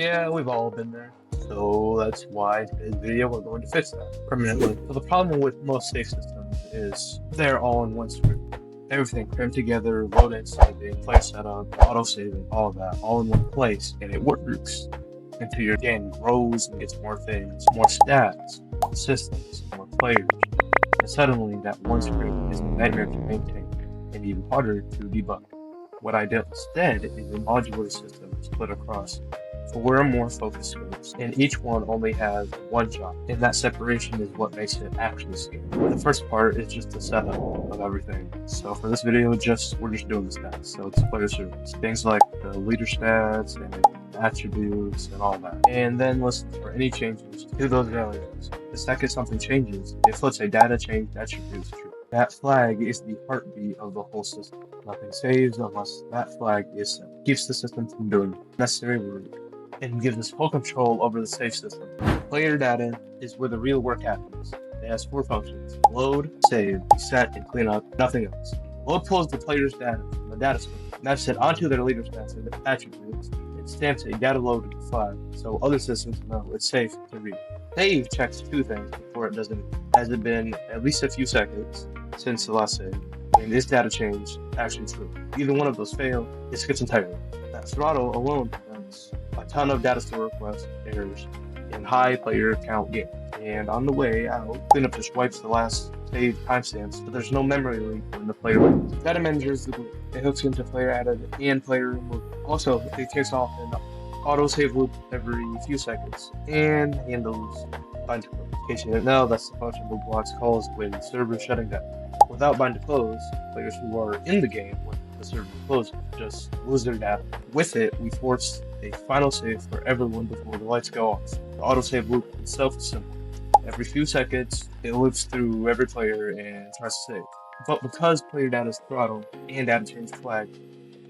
Yeah, we've all been there. So that's why in today's video we're going to fix that permanently. So the problem with most safe systems is they're all in one script. Everything crammed together, loading, saving, player setup, auto saving, all of that, all in one place, and it works until your game grows and gets more things, more stats, more systems, more players. And suddenly that one script is a nightmare to maintain and even harder to debug. What I did instead is a modular system split across four or more focus scopes, and each one only has one job, and that separation is what makes it actually scalable. The first part is just the setup of everything. So for this video, we're just doing the stats. So it's player service, things like the leader stats and attributes and all that. And then listen for any changes to those values. The second something changes, it flips a data change attribute true. That flag is the heartbeat of the whole system. Nothing saves unless that flag is set. Keeps the system from doing necessary work and gives us full control over the safe system. Player data is where the real work happens. It has four functions: load, save, set, and clean up, nothing else. Load pulls the player's data from the data store, maps it onto their leader stats and attributes, and stamps a data load flag so other systems know it's safe to read. Save checks two things before it does anything. Has it been at least a few seconds since the last save? And is data change actually true? Either one of those fail, it skips entirely. That throttle alone prevents a ton of data store request errors in high player count games. And on the way out, cleanup just wipes the last save timestamps, but there's no memory leak when the player leaves. Data manages the loop. It hooks into player added and player removed. Also, it kicks off an auto-save loop every few seconds and handles bind to close. In case you didn't know, that's the function Roblox calls when the server is shutting down. Without bind to close, players who are in the game when the server closes just lose their data. With it, we force a final save for everyone before the lights go off. The autosave loop itself is simple. Every few seconds, it loops through every player and tries to save. But because player data's throttle and data change flag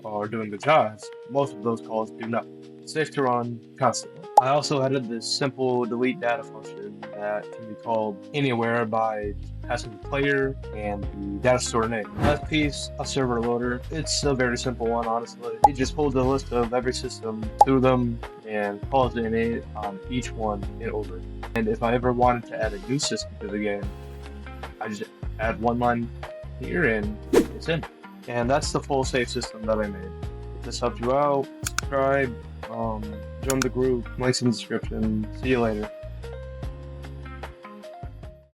are doing the jobs, most of those calls do not. It's safe to run constantly. I also added this simple delete data function that can be called anywhere by passing the player and the data store name. Last piece, a server loader. It's a very simple one, honestly. It just pulls a list of every system through them and calls in on each one in order. And if I ever wanted to add a new system to the game, I just add one line here and it's in. And that's the full safe system that I made. If this helped you out, subscribe, join the group, links in the description. See you later.